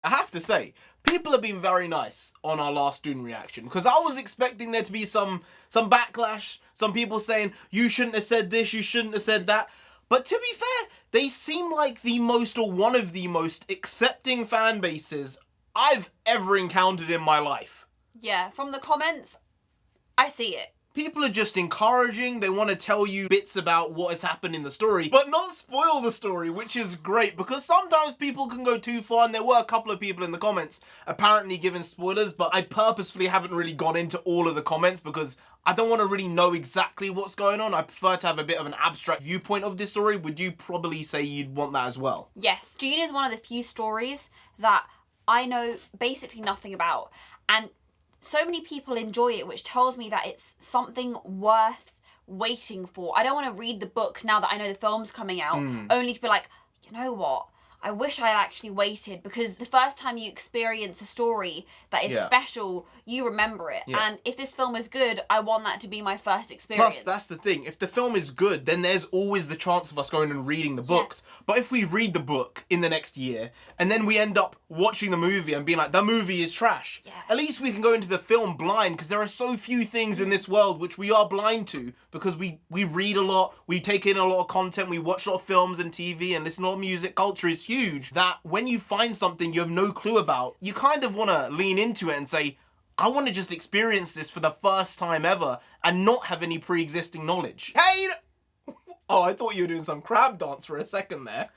I have to say, people have been very nice on our last Dune reaction, because I was expecting there to be some backlash, some people saying, you shouldn't have said this, you shouldn't have said that. But to be fair, they seem like the most, or one of the most accepting fan bases I've ever encountered in my life. Yeah, from the comments, I see it. People are just encouraging, they want to tell you bits about what has happened in the story, but not spoil the story, which is great, because sometimes people can go too far, and there were a couple of people in the comments apparently giving spoilers, but I purposefully haven't really gone into all of the comments, because I don't want to really know exactly what's going on. I prefer to have a bit of an abstract viewpoint of this story. Would you probably say you'd want that as well? Yes. Dune is one of the few stories that I know basically nothing about, and so many people enjoy it, which tells me that it's something worth waiting for. I don't want to read the books now that I know the film's coming out, only to be like, you know what? I wish I had actually waited, because the first time you experience a story that is special, you remember it. And if this film is good, I want that to be my first experience. Plus, that's the thing. If the film is good, then there's always the chance of us going and reading the books. But if we read the book in the next year, and then we end up watching the movie and being like, the movie is trash, at least we can go into the film blind, because there are so few things in this world which we are blind to, because we read a lot, we take in a lot of content, we watch a lot of films and TV and listen to a lot of music. Culture is huge, that when you find something you have no clue about, you kind of want to lean into it and say, I want to just experience this for the first time ever and not have any pre-existing knowledge. Hey! Oh, I thought you were doing some crab dance for a second there.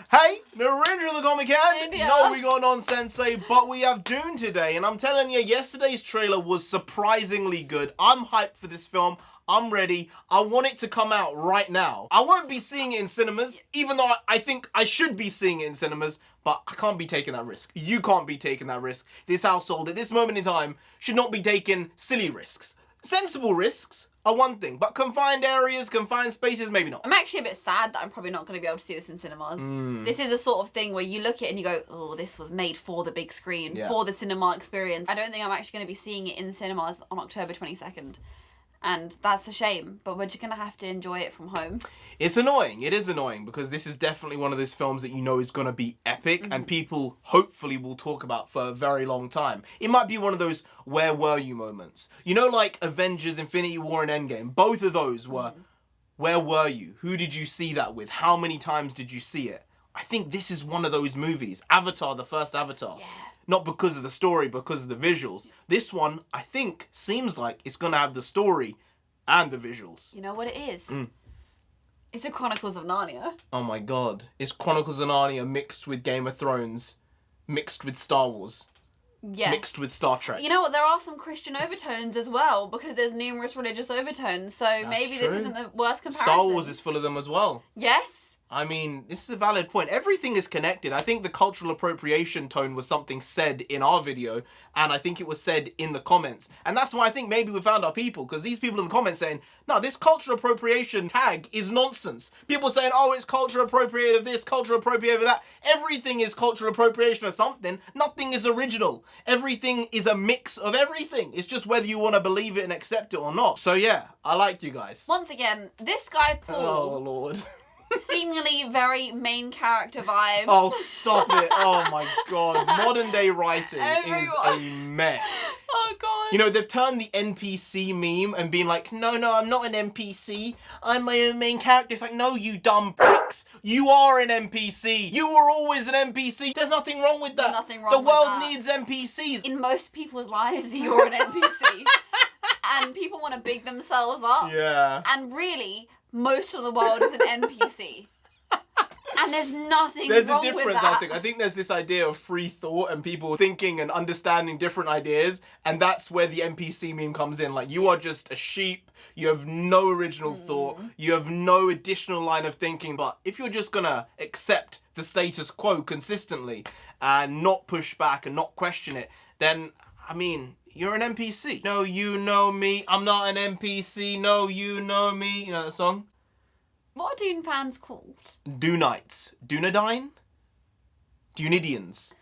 Hey, NarendraTheComic here. No, we got non-sensei, but we have Dune today, and I'm telling you, yesterday's trailer was surprisingly good. I'm hyped for this film. I'm ready. I want it to come out right now. I won't be seeing it in cinemas, even though I think I should be seeing it in cinemas, but I can't be taking that risk. You can't be taking that risk. This household, at this moment in time, should not be taking silly risks. Sensible risks are one thing, but confined areas, confined spaces, maybe not. I'm actually a bit sad that I'm probably not going to be able to see this in cinemas. This is the sort of thing where you look at it and you go, oh, this was made for the big screen, for the cinema experience. I don't think I'm actually going to be seeing it in cinemas on October 22nd. And that's a shame, but we're just going to have to enjoy it from home. It's annoying. It is annoying, because this is definitely one of those films that you know is going to be epic and people hopefully will talk about for a very long time. It might be one of those where were you moments. You know, like Avengers, Infinity War and Endgame. Both of those were where were you? Who did you see that with? How many times did you see it? I think this is one of those movies. Avatar, the first Avatar. Yeah. Not because of the story, because of the visuals. This one, I think, seems like it's going to have the story and the visuals. You know what it is? It's the Chronicles of Narnia. Oh my god. It's Chronicles of Narnia mixed with Game of Thrones, mixed with Star Wars, mixed with Star Trek. You know what? There are some Christian overtones as well, because there's numerous religious overtones, so maybe this isn't the worst comparison. Star Wars is full of them as well. Yes. I mean, this is a valid point. Everything is connected. I think the cultural appropriation tone was something said in our video, and I think it was said in the comments. And that's why I think maybe we found our people, because these people in the comments saying, no, this cultural appropriation tag is nonsense. People saying, oh, it's cultural appropriated of this, cultural appropriated of that. Everything is cultural appropriation of something. Nothing is original. Everything is a mix of everything. It's just whether you want to believe it and accept it or not. So yeah, I like you guys. Once again, this guy, Paul... Oh, Lord. Seemingly very main character vibes. Oh, stop it. Oh, my God. Modern day writing is a mess. Oh, God. You know, they've turned the NPC meme and been like, no, I'm not an NPC. I'm my own main character. It's like, no, you dumb pricks. You are an NPC. You were always an NPC. There's nothing wrong with that. Nothing wrong with that. The world needs NPCs. In most people's lives, you're an NPC. And people want to big themselves up. Yeah. And really... most of the world is an NPC. And there's nothing There's wrong a difference, with that. I think there's this idea of free thought and people thinking and understanding different ideas, and that's where the NPC meme comes in. Like, you are just a sheep, you have no original thought, you have no additional line of thinking, but if you're just gonna accept the status quo consistently and not push back and not question it, then, I mean... you're an NPC. No, you know me. I'm not an NPC. No, you know me. You know that song? What are Dune fans called? Dunites. Dunedain? Dunidians.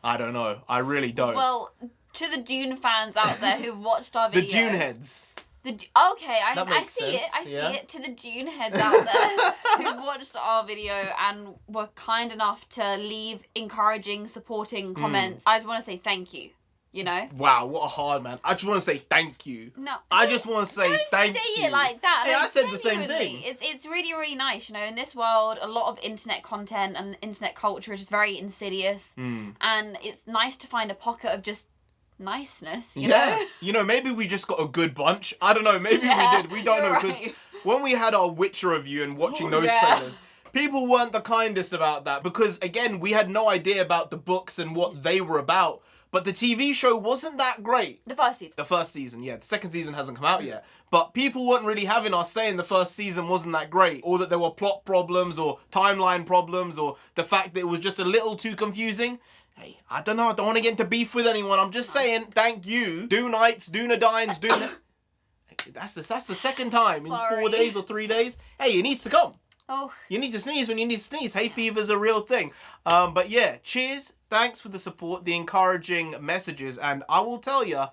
I don't know. I really don't. Well, to the Dune fans out there who've watched our video... the Dune heads. Okay, I makes see it. sense, I see yeah. it. To the Dune heads out there who've watched our video and were kind enough to leave encouraging, supporting comments, I just want to say thank you. You know? Wow, what a hard man. I just want to say thank you. No, I just want to say thank you. Say it like that. Hey, No, I said the same genuinely. thing. It's really, really nice. You know, in this world, a lot of internet content and internet culture is just very insidious. And it's nice to find a pocket of just niceness, you know? You know, maybe we just got a good bunch. I don't know, maybe we did. We don't know, because when we had our Witcher review and watching those trailers, people weren't the kindest about that, because again, we had no idea about the books and what they were about. But the TV show wasn't that great. The first season. The first season, yeah. The second season hasn't come out yet. But people weren't really having us saying the first season wasn't that great, or that there were plot problems or timeline problems, or the fact that it was just a little too confusing. Hey, I don't know. I don't want to get into beef with anyone. I'm just saying, thank you. Dunites, Dunadines, That's the second time in 4 days or 3 days. Hey, it needs to come. Oh. You need to sneeze when you need to sneeze. Hay fever's a real thing. But yeah, cheers. Thanks for the support, the encouraging messages. And I will tell you,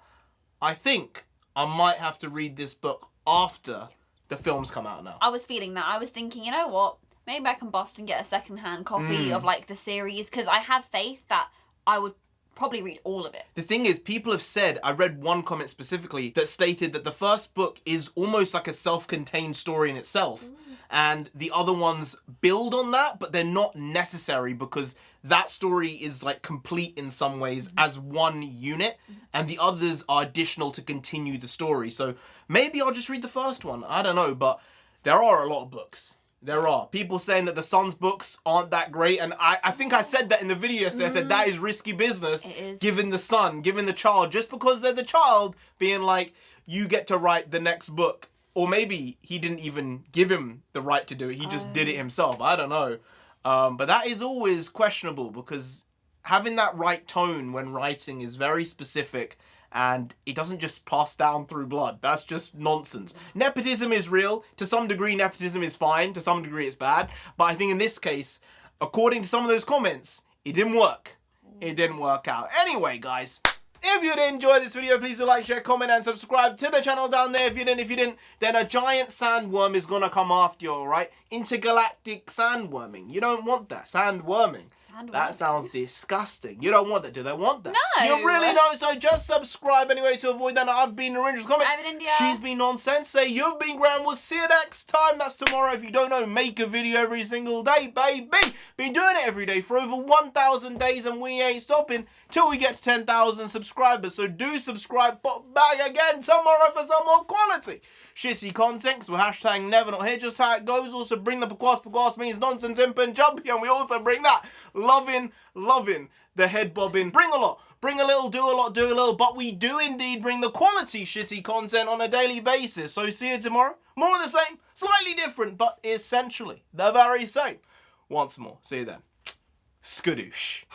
I think I might have to read this book after the films come out now. I was feeling that. I was thinking, you know what? Maybe I can bust and get a second-hand copy of like the series, because I have faith that I would probably read all of it. The thing is, people have said, I read one comment specifically that stated that the first book is almost like a self-contained story in itself. And the other ones build on that, but they're not necessary, because that story is like complete in some ways as one unit, and the others are additional to continue the story. So maybe I'll just read the first one. I don't know, but there are a lot of books. There are. People saying that the Son's books aren't that great, and I think I said that in the video yesterday. I said that is risky business, giving the son, giving the child, just because they're the child, being like, you get to write the next book. Or maybe he didn't even give him the right to do it. He just did it himself. I don't know. But that is always questionable, because having that right tone when writing is very specific, and it doesn't just pass down through blood. That's just nonsense. Nepotism is real. To some degree, nepotism is fine. To some degree, it's bad. But I think in this case, according to some of those comments, it didn't work. It didn't work out. Anyway, guys, if you did enjoy this video, please do like, share, comment, and subscribe to the channel down there. If you didn't, then a giant sandworm is gonna come after you, alright? Intergalactic sandworming. You don't want that. Sandworming. That sounds disgusting. You don't want that. Do they want that? No. You really don't. So just subscribe anyway to avoid that. I've been NarendraTheComic. I've been India. She's been Nonsense. You've been Graham. We'll see you next time. That's tomorrow. If you don't know, make a video every single day, baby. Been doing it every day for over 1,000 days, and we ain't stopping till we get to 10,000 subscribers. So do subscribe. Pop back again tomorrow for some more quality shitty content, because we're hashtag never not here, just how it goes. Also bring the pagwas means nonsense in Punjabi, and we also bring that loving the head bobbing. Bring a lot, bring a little, do a lot, do a little, but we do indeed bring the quality shitty content on a daily basis. So see you tomorrow. More of the same, slightly different, but essentially the very same. Once more, see you then. Skadoosh.